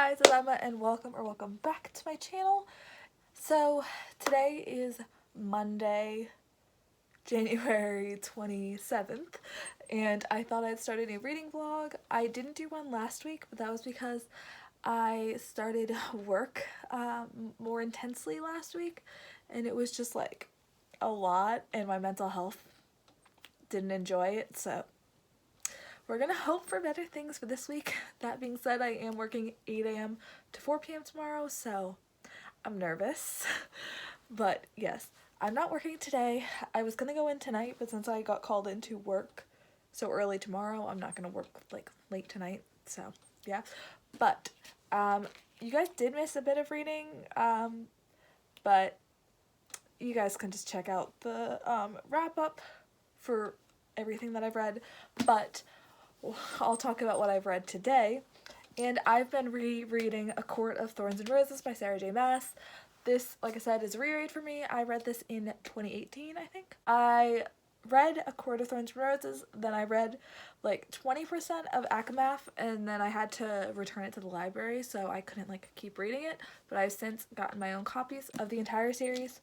guys, it's Emma and welcome back to my channel. So today is Monday, January 27th, and I thought I'd start a new reading vlog. I didn't do one last week, but that was because I started work more intensely last week, and it was just like a lot, and my mental health didn't enjoy it, so we're gonna hope for better things for this week. That being said, I am working 8 a.m. to 4 p.m. tomorrow, so I'm nervous. But yes, I'm not working today. I was gonna go in tonight, but since I got called into work so early tomorrow, I'm not gonna work like late tonight, so yeah. But you guys did miss a bit of reading, but you guys can just check out the wrap up for everything that I've read. But I'll talk about what I've read today, and I've been rereading A Court of Thorns and Roses by Sarah J. Maas. This, like I said, is a reread for me. I read this in 2018, I think. I read A Court of Thorns and Roses, then I read like 20% of Akamath, and then I had to return it to the library, so I couldn't like keep reading it, but I've since gotten my own copies of the entire series.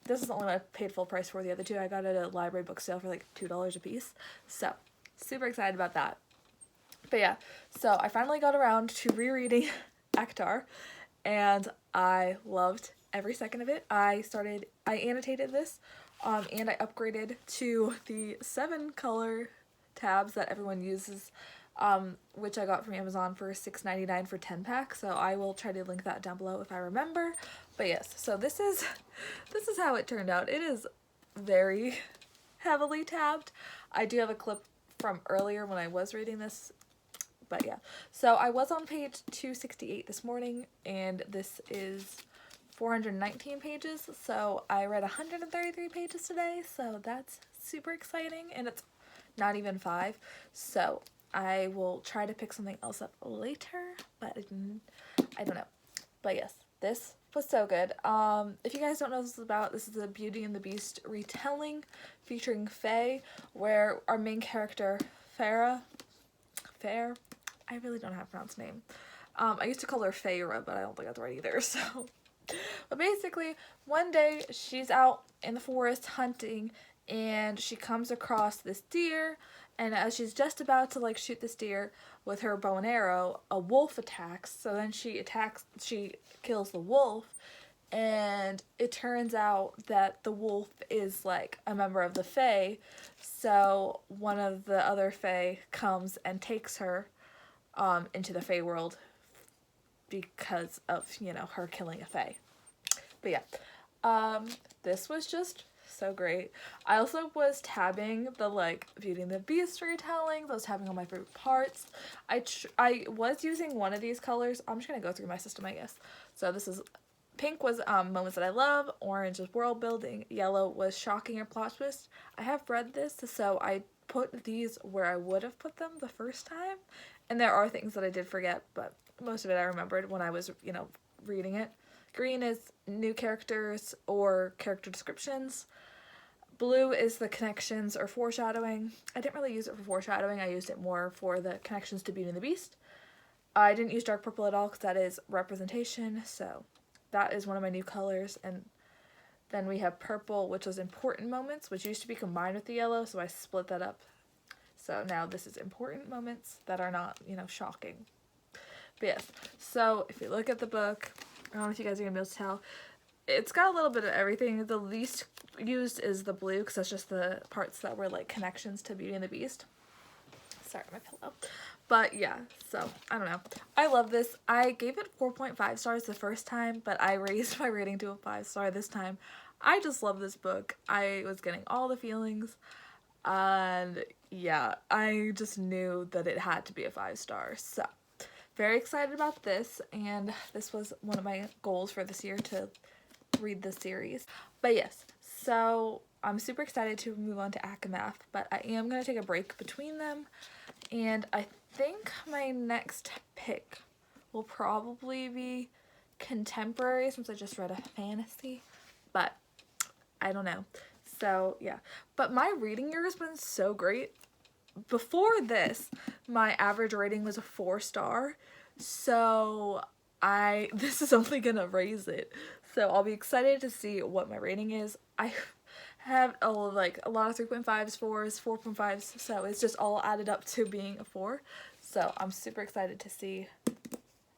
This is the only one I paid full price for. The other two I got at a library book sale for like $2 a piece, so super excited about that. But yeah, so I finally got around to rereading ACOTAR, and I loved every second of it. I annotated this, and I upgraded to the 7 color tabs that everyone uses, which I got from Amazon for $6.99 for 10 packs, so I will try to link that down below if I remember. But yes, so this is how it turned out. It is very heavily tabbed. I do have a clip from earlier when I was reading this, but yeah. So I was on page 268 this morning, and this is 419 pages, so I read 133 pages today, so that's super exciting, and it's not even 5, so I will try to pick something else up later, but I don't know. But yes, this was so good. If you guys don't know what this is about, this is a Beauty and the Beast retelling featuring Faye, where our main character, Fair, I really don't know how to pronounce her name. I used to call her Feyre, but I don't think that's right either, so. But basically, one day she's out in the forest hunting, and she comes across this deer, and as she's just about to like shoot this deer with her bow and arrow, a wolf attacks, so then she kills the wolf, and it turns out that the wolf is like a member of the Fae, so one of the other Fae comes and takes her into the Fae world because of, you know, her killing a Fae. But yeah, this was just so great. I also was tabbing the like Beauty and the Beast retellings. I was tabbing all my favorite parts. I was using one of these colors. I'm just gonna go through my system, I guess. So this is pink was moments that I love, orange was world building, yellow was shocking or plot twist. I have read this, so I put these where I would have put them the first time, and there are things that I did forget, but most of it I remembered when I was, you know, reading it. Green is new characters or character descriptions. Blue is the connections or foreshadowing. I didn't really use it for foreshadowing. I used it more for the connections to Beauty and the Beast. I didn't use dark purple at all because that is representation, so that is one of my new colors. And then we have purple, which was important moments, which used to be combined with the yellow, so I split that up. So now this is important moments that are not, you know, shocking. But yes, so if you look at the book, I don't know if you guys are going to be able to tell, it's got a little bit of everything. The least used is the blue, because that's just the parts that were like connections to Beauty and the Beast. Sorry, my pillow. But yeah, so I don't know. I love this. I gave it 4.5 stars the first time, but I raised my rating to a 5-star this time. I just love this book. I was getting all the feelings, and yeah, I just knew that it had to be a 5-star. So very excited about this, and this was one of my goals for this year, to read this series. But yes, so I'm super excited to move on to Akamath, but I am going to take a break between them, and I think my next pick will probably be contemporary, since I just read a fantasy, but I don't know. So yeah, but my reading year has been so great. Before this, my average rating was a 4-star, So this is only gonna raise it. So I'll be excited to see what my rating is. I have a lot of 3.5s, 4s, 4.5s, so it's just all added up to being a 4. So I'm super excited to see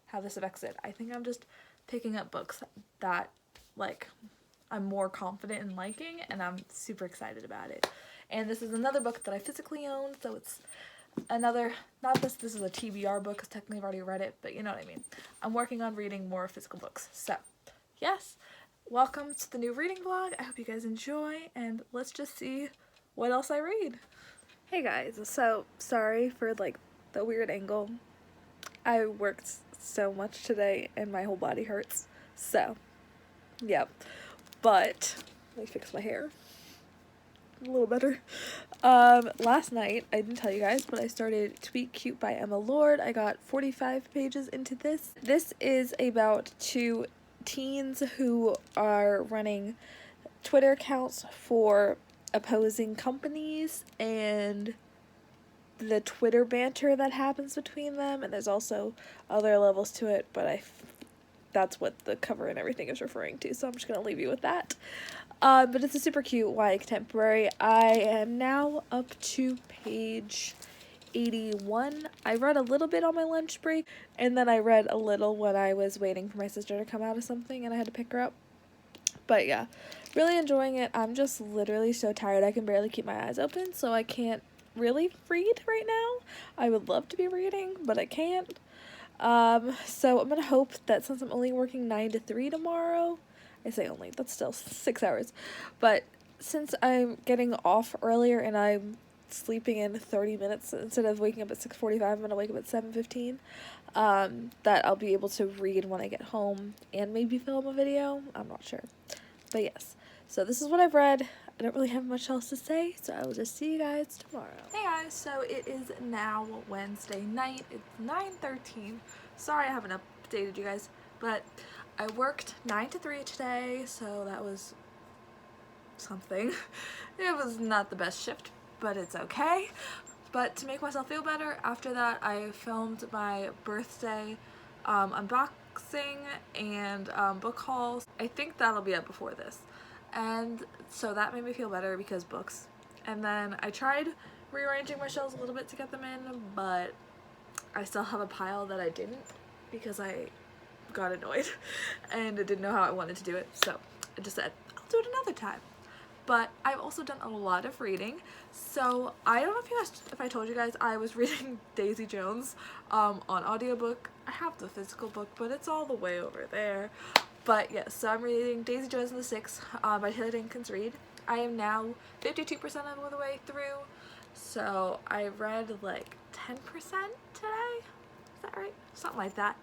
how this affects it. I think I'm just picking up books that like I'm more confident in liking, and I'm super excited about it. And this is another book that I physically own, so it's another, not this is a TBR book because technically I've already read it, but you know what I mean. I'm working on reading more physical books. So yes, welcome to the new reading vlog. I hope you guys enjoy, and let's just see what else I read. Hey guys, so sorry for like the weird angle. I worked so much today and my whole body hurts, so yep. But let me fix my hair a little better. Last night, I didn't tell you guys, but I started Tweet Cute by Emma Lord. I got 45 pages into this. This is about two teens who are running Twitter accounts for opposing companies and the Twitter banter that happens between them, and there's also other levels to it, but that's what the cover and everything is referring to, so I'm just gonna leave you with that. But it's a super cute YA contemporary. I am now up to page 81. I read a little bit on my lunch break, and then I read a little when I was waiting for my sister to come out of something and I had to pick her up. But yeah, really enjoying it. I'm just literally so tired I can barely keep my eyes open, so I can't really read right now. I would love to be reading, but I can't. So I'm gonna hope that since I'm only working 9 to 3 tomorrow, I say only, that's still 6 hours, but since I'm getting off earlier and I'm sleeping in 30 minutes instead of waking up at 6:45, I'm gonna wake up at 7:15, that I'll be able to read when I get home and maybe film a video. I'm not sure, but yes. So this is what I've read. I don't really have much else to say, so I will just see you guys tomorrow. Hey guys, so it is now Wednesday night. It's 9:13. Sorry I haven't updated you guys, but I worked 9 to 3 today, so that was something. It was not the best shift, but it's okay. But to make myself feel better, after that I filmed my birthday unboxing and book hauls. I think that'll be up before this. And so that made me feel better because books. And then I tried rearranging my shelves a little bit to get them in, but I still have a pile that I didn't because I got annoyed and I didn't know how I wanted to do it, so I just said I'll do it another time. But I've also done a lot of reading, so I don't know if I told you guys I was reading Daisy Jones on audiobook. I have the physical book, but it's all the way over there. But yes, so I'm reading Daisy Jones and the Six by Taylor Jenkins Reid. I am now 52% of the way through, so I read like 10% today. Is that right? Something like that.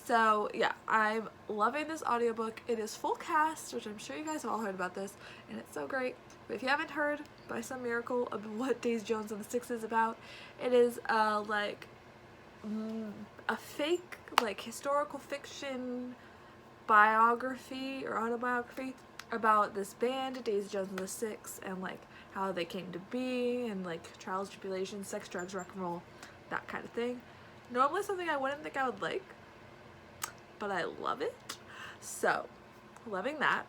So yeah, I'm loving this audiobook. It is full cast, which I'm sure you guys have all heard about this, and it's so great. But if you haven't heard, by some miracle, of what Daisy Jones and the Six is about, it is like a fake like historical fiction biography or autobiography about this band, Daisy Jones and the Six, and like how they came to be, and like trials, tribulations, sex, drugs, rock and roll, that kind of thing. Normally something I wouldn't think I would like, but I love it. So, loving that.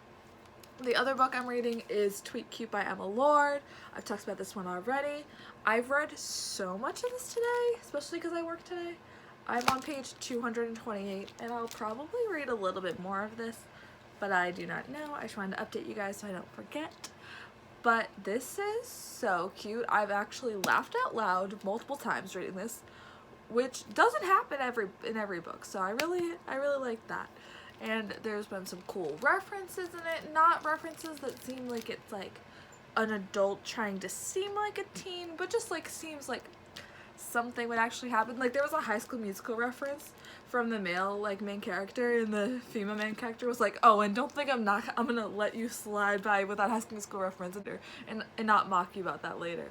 The other book I'm reading is Tweet Cute by Emma Lord. I've talked about this one already. I've read so much of this today, especially because I worked today. I'm on page 228, and I'll probably read a little bit more of this, but I do not know. I just wanted to update you guys so I don't forget. But this is so cute. I've actually laughed out loud multiple times reading this, which doesn't happen in every book, so I really like that. And there's been some cool references in it, not references that seem like it's like an adult trying to seem like a teen, but just like seems like something would actually happen. Like there was a High School Musical reference from the male like main character, and the female main character was like, oh, and don't think I'm gonna let you slide by without High School Musical reference and not mock you about that later.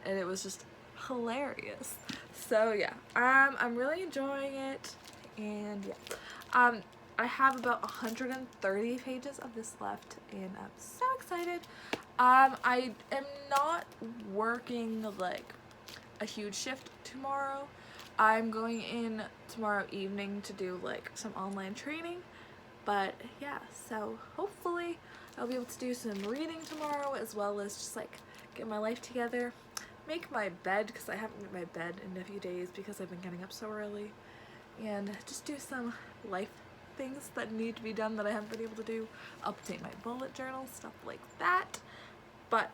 And it was just hilarious. So yeah, I'm really enjoying it, and yeah, I have about 130 pages of this left, and I'm so excited. I am not working like a huge shift tomorrow, I'm going in tomorrow evening to do like some online training, but yeah, so hopefully I'll be able to do some reading tomorrow as well as just like get my life together, make my bed because I haven't made my bed in a few days because I've been getting up so early, and just do some life things that need to be done that I haven't been able to do, update my bullet journal, stuff like that. But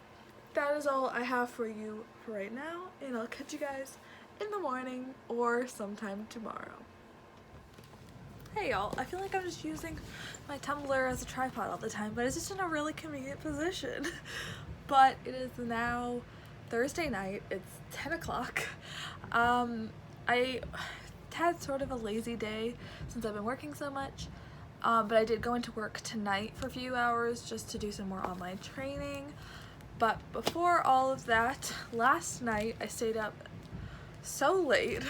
that is all I have for you for right now, and I'll catch you guys in the morning or sometime tomorrow. Hey y'all, I feel like I'm just using my tumbler as a tripod all the time, but it's just in a really convenient position. But it is now Thursday night, it's 10 o'clock. I had sort of a lazy day since I've been working so much, but I did go into work tonight for a few hours just to do some more online training. But before all of that, last night I stayed up so late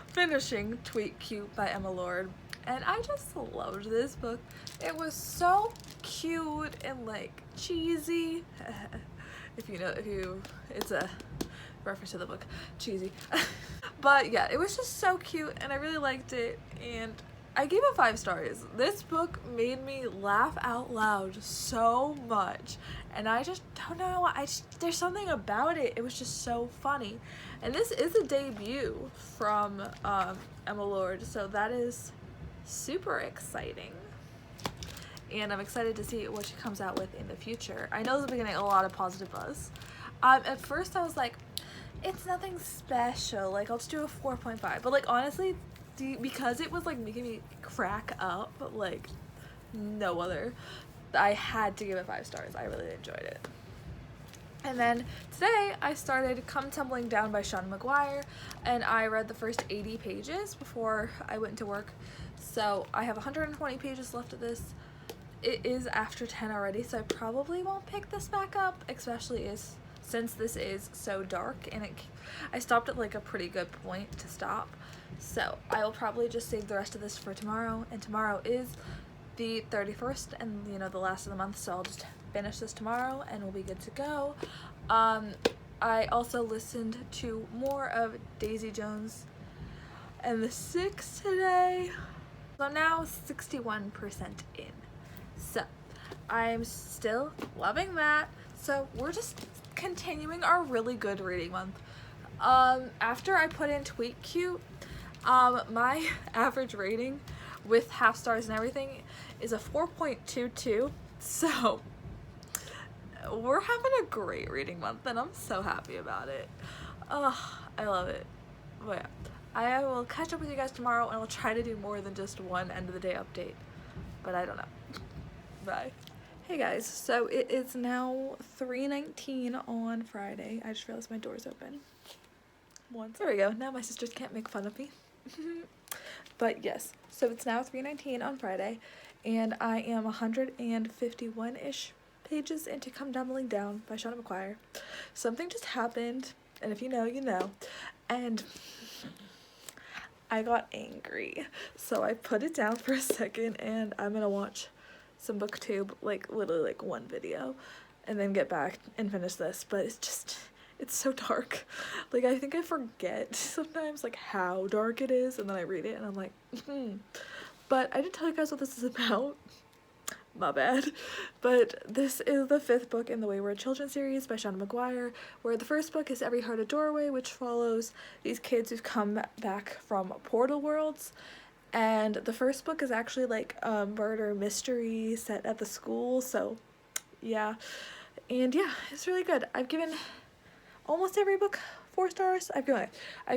finishing Tweet Cute by Emma Lord, and I just loved this book. It was so cute and like cheesy. It's a reference to the book, cheesy. But yeah, it was just so cute and I really liked it, and I gave it 5 stars. This book made me laugh out loud so much, and I just don't know, there's something about it. It was just so funny. And this is a debut from Emma Lord, so that is super exciting. And I'm excited to see what she comes out with in the future. I know this will be getting a lot of positive buzz. At first I was like, it's nothing special, like I'll just do a 4.5, but like honestly, because it was like making me crack up like no other, I had to give it 5 stars. I really enjoyed it. And then today I started Come Tumbling Down by Sean McGuire, and I read the first 80 pages before I went to work, so I have 120 pages left of this. It is after 10 already, so I probably won't pick this back up, especially since this is so dark, and I stopped at like a pretty good point to stop. So I will probably just save the rest of this for tomorrow, and tomorrow is the 31st and the last of the month, so I'll just finish this tomorrow and we'll be good to go. I also listened to more of Daisy Jones and the Six today, so now 61% in, so I'm still loving that. So we're just continuing our really good reading month. After I put in Tweet Cute, my average rating with half stars and everything is a 4.22, so we're having a great reading month and I'm so happy about it. I love it. But yeah, I will catch up with you guys tomorrow, and I'll try to do more than just one end of the day update, but I don't know. Bye. Hey guys, so it is now 3:19 on Friday. I just realized my door's open. There we go. Now my sisters can't make fun of me. But yes, so it's now 3:19 on Friday, and I am 151-ish pages into Come Tumbling Down by Sean McGuire. Something just happened, and if you know, you know, and I got angry. So I put it down for a second, and I'm gonna watch some booktube, like literally like one video, and then get back and finish this. But it's so dark. Like I think I forget sometimes like how dark it is, and then I read it and I'm like, But I didn't tell you guys what this is about. My bad. But this is the 5th book in the Wayward Children series by Sean McGuire, where the first book is Every Heart a Doorway, which follows these kids who've come back from portal worlds. And the first book is actually like a murder mystery set at the school, so yeah. And yeah, it's really good. I've given almost every book 4 stars. I've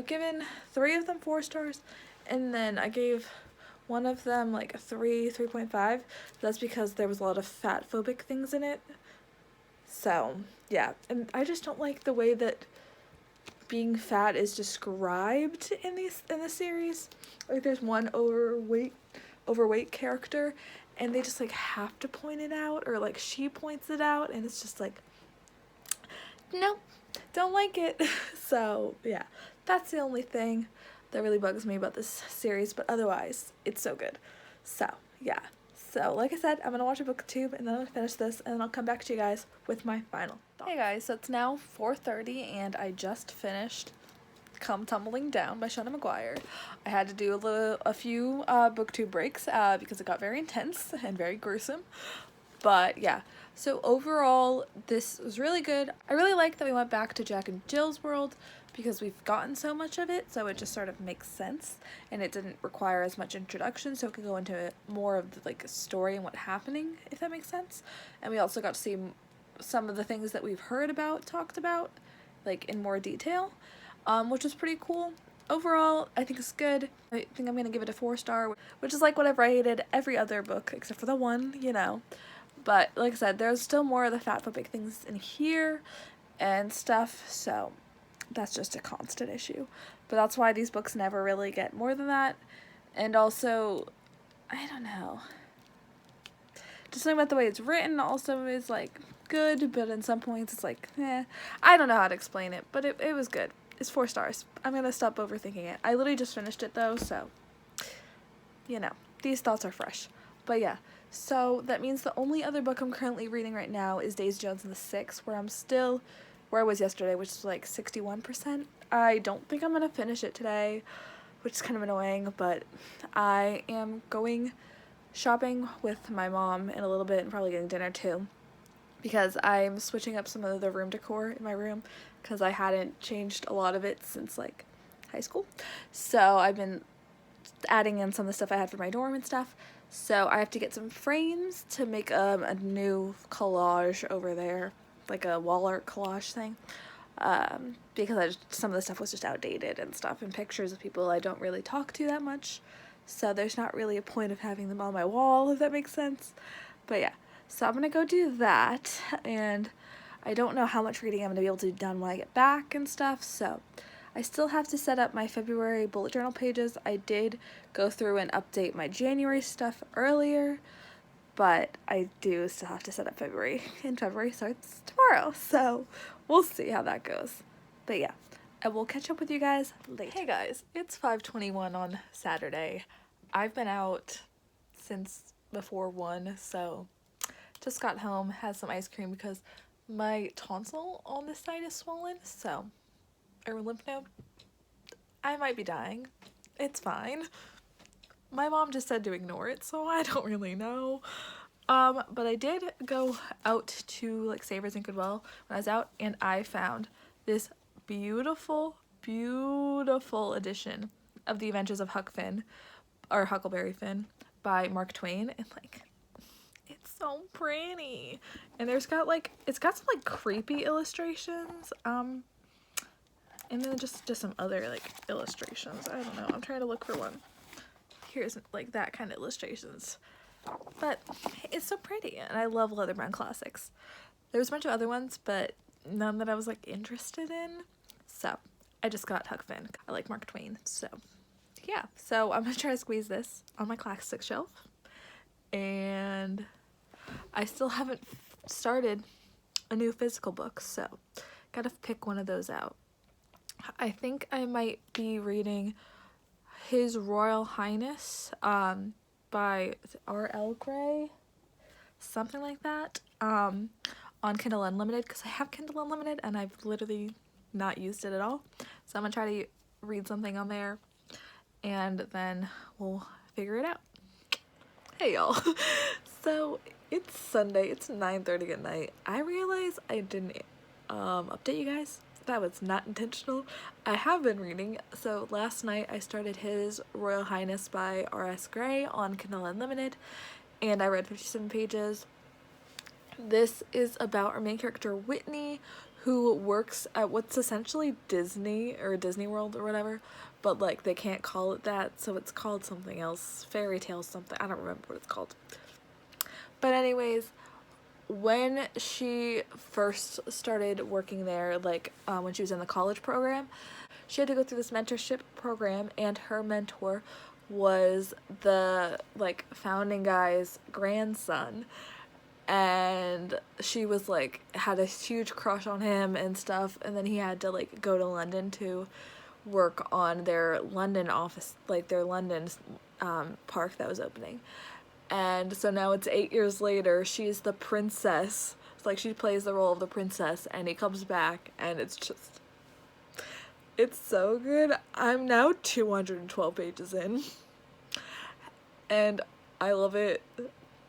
given 3 of them 4 stars, and then I gave one of them like a 3.5. That's because there was a lot of fat phobic things in it. So yeah, and I just don't like the way that being fat is described in the series. Like there's one overweight character, and they just like have to point it out, or like she points it out, and it's just like, nope, don't like it. So yeah, that's the only thing that really bugs me about this series, but otherwise it's so good. So yeah, so like I said, I'm gonna watch a booktube, and then I'm gonna finish this, and then I'll come back to you guys with my final thoughts. Hey guys, so it's now 4:30 and I just finished Come Tumbling Down by Shauna McGuire. I had to do a few booktube breaks because it got very intense and very gruesome. But yeah, so overall this was really good. I really like that we went back to Jack and Jill's world because we've gotten so much of it, so it just sort of makes sense and it didn't require as much introduction, so it could go into more of the like story and what's happening, if that makes sense. And we also got to see some of the things that we've heard about talked about like in more detail, which was pretty cool. Overall, I think it's good. I think I'm gonna give it a 4-star, which is like what I've rated every other book except for the one, you know. But like I said, there's still more of the fatphobic things in here and stuff, so that's just a constant issue. But that's why these books never really get more than that. And also, I don't know, just something about the way it's written also is like good, but in some points it's like, I don't know how to explain it, but it was good. It's 4 stars. I'm gonna stop overthinking it. I literally just finished it though, so, you know, these thoughts are fresh. But yeah, so that means the only other book I'm currently reading right now is Daisy Jones and the Six, where I'm still where I was yesterday, which is like 61%. I don't think I'm gonna finish it today, which is kind of annoying, but I am going shopping with my mom in a little bit and probably getting dinner too, because I'm switching up some of the room decor in my room because I hadn't changed a lot of it since like high school. So I've been adding in some of the stuff I had for my dorm and stuff. So I have to get some frames to make a new collage over there, like a wall art collage thing, because some of the stuff was just outdated and stuff, and pictures of people I don't really talk to that much, so there's not really a point of having them on my wall, if that makes sense. But yeah, so I'm gonna go do that, and I don't know how much reading I'm gonna be able to do done when I get back and stuff, so I still have to set up my February bullet journal pages. I did go through and update my January stuff earlier, but I do still have to set up February, and February starts tomorrow, so we'll see how that goes. But yeah, I will catch up with you guys later. Hey guys, it's 5:21 on Saturday. I've been out since before 1, so just got home, had some ice cream because my tonsil on this side is swollen, so, or lymph node. I might be dying. It's fine. My mom just said to ignore it, so I don't really know. But I did go out to like Savers and Goodwill when I was out, and I found this beautiful, beautiful edition of The Adventures of Huck Finn, or Huckleberry Finn, by Mark Twain, and like, it's so pretty. And there's got like, it's got some like creepy illustrations, and then just some other like illustrations. I don't know, I'm trying to look for one. Here's like that kind of illustrations, but it's so pretty, and I love leather brown classics. There's a bunch of other ones, but none that I was like interested in, so I just got Huck Finn. I like Mark Twain, so yeah. So I'm gonna try to squeeze this on my classic shelf, and I still haven't started a new physical book, so gotta pick one of those out. I think I might be reading His Royal Highness by R.L. Gray, something like that, on Kindle Unlimited, because I have Kindle Unlimited and I've literally not used it at all. So I'm gonna try to read something on there, and then we'll figure it out. Hey y'all. So it's Sunday, it's 9:30 at night. I realize I didn't update you guys. That was not intentional. I have been reading. So last night I started His Royal Highness by R.S. Gray on Kindle Unlimited, and I read 57 pages. This is about our main character Whitney, who works at what's essentially Disney or Disney World or whatever, but like they can't call it that, so it's called something else, fairy tale something, I don't remember what it's called. But anyways, when she first started working there, like when she was in the college program, she had to go through this mentorship program, and her mentor was the like founding guy's grandson, and she was like had a huge crush on him and stuff, and then he had to like go to London to work on their London office, like their London park that was opening. And so now it's 8 years later, she's the princess. It's like she plays the role of the princess, and he comes back, and it's It's so good. I'm now 212 pages in, and I love it.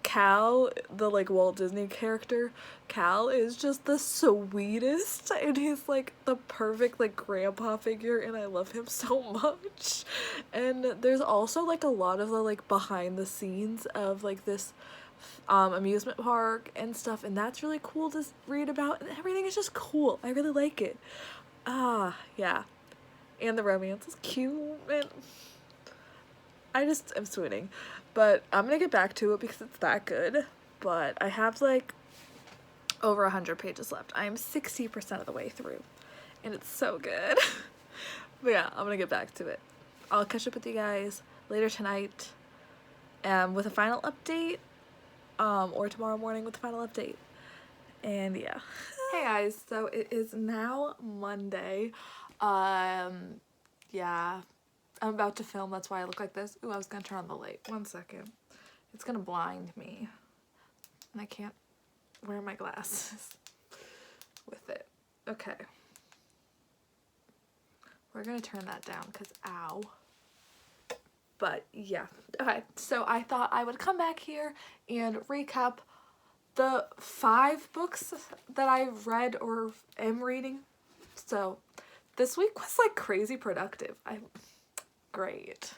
Cal, the like Walt Disney character, Cal is just the sweetest, and he's like the perfect like grandpa figure, and I love him so much. And there's also like a lot of the like behind the scenes of like this amusement park and stuff, and that's really cool to read about, and everything is just cool. I really like it. Yeah. And the romance is cute, and I just am swooning. But I'm gonna get back to it because it's that good. But I have like over 100 pages left. I am 60% of the way through, and it's so good. But yeah, I'm gonna get back to it. I'll catch up with you guys later tonight with a final update, or tomorrow morning with a final update. And yeah. Hey guys, so it is now Monday. Yeah, I'm about to film, that's why I look like this. Ooh, I was gonna turn on the light. 1 second. It's gonna blind me. And I can't wear my glasses with it. Okay. We're gonna turn that down because ow. But yeah. Okay, so I thought I would come back here and recap the 5 books that I've read or am reading. So this week was like crazy productive. Great.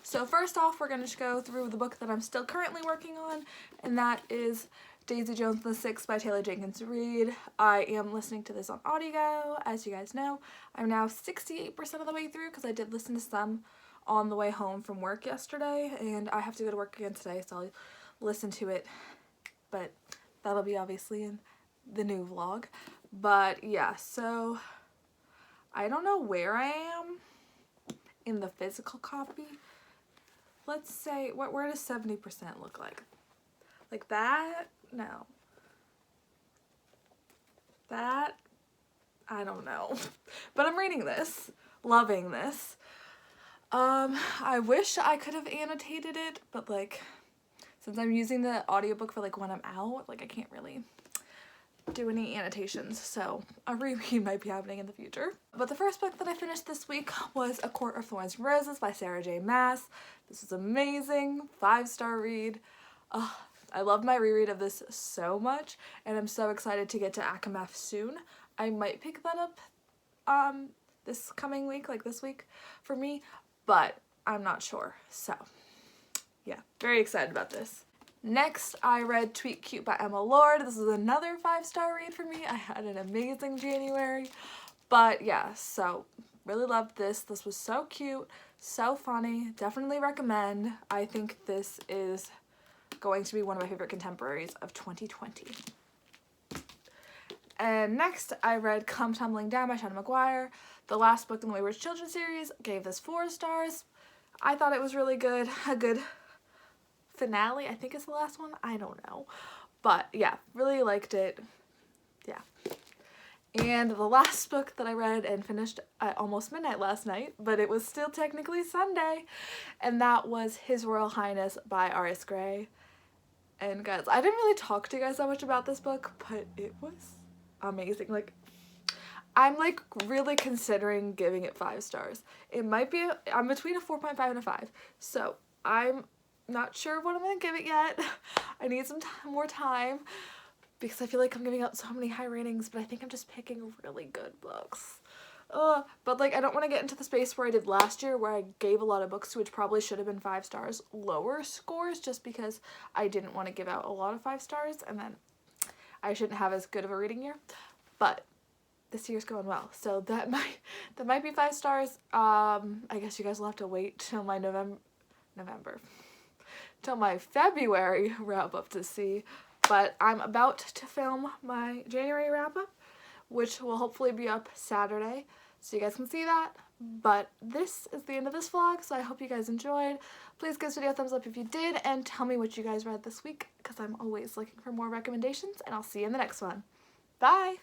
So first off, we're going to go through the book that I'm still currently working on, and that is Daisy Jones and the Six by Taylor Jenkins Reid. I am listening to this on audio, as you guys know. I'm now 68% of the way through because I did listen to some on the way home from work yesterday, and I have to go to work again today, so I'll listen to it, but that'll be obviously in the new vlog. But yeah, so I don't know where I am in the physical copy. Let's say, where does 70% look like? Like that? No. That? I don't know. But I'm reading this, loving this. I wish I could have annotated it, but like, since I'm using the audiobook for like when I'm out, like I can't really do any annotations, so a reread might be happening in the future. But the first book that I finished this week was A Court of Thorns and Roses by Sarah J. Maas. This was amazing, 5-star read. I love my reread of this so much, and I'm so excited to get to Akamath soon. I might pick that up this coming week, like this week for me, but I'm not sure. So yeah, very excited about this. Next, I read Tweet Cute by Emma Lord. This is another 5-star read for me. I had an amazing January. But yeah, so really loved this. This was so cute, so funny. Definitely recommend. I think this is going to be one of my favorite contemporaries of 2020. And next, I read Come Tumbling Down by Shannon McGuire. The last book in the Wayward Children series. Gave this 4 stars. I thought it was really good. A good finale, I think is the last one. I don't know. But yeah, really liked it. Yeah. And the last book that I read and finished at almost midnight last night, but it was still technically Sunday, and that was His Royal Highness by R.S. Gray. And guys, I didn't really talk to you guys that much about this book, but it was amazing. Like, I'm like really considering giving it 5 stars. It might be, I'm between a 4.5 and a 5. So I'm not sure what I'm gonna give it yet. I need some more time because I feel like I'm giving out so many high ratings, but I think I'm just picking really good books. But like, I don't want to get into the space where I did last year where I gave a lot of books which probably should have been 5 stars lower scores, just because I didn't want to give out a lot of 5 stars and then I shouldn't have as good of a reading year. But this year's going well, so that might be 5 stars. I guess you guys will have to wait till my till my February wrap up to see. But I'm about to film my January wrap up, which will hopefully be up Saturday, so you guys can see that. But this is the end of this vlog, so I hope you guys enjoyed. Please give this video a thumbs up if you did, and tell me what you guys read this week, because I'm always looking for more recommendations, and I'll see you in the next one. Bye!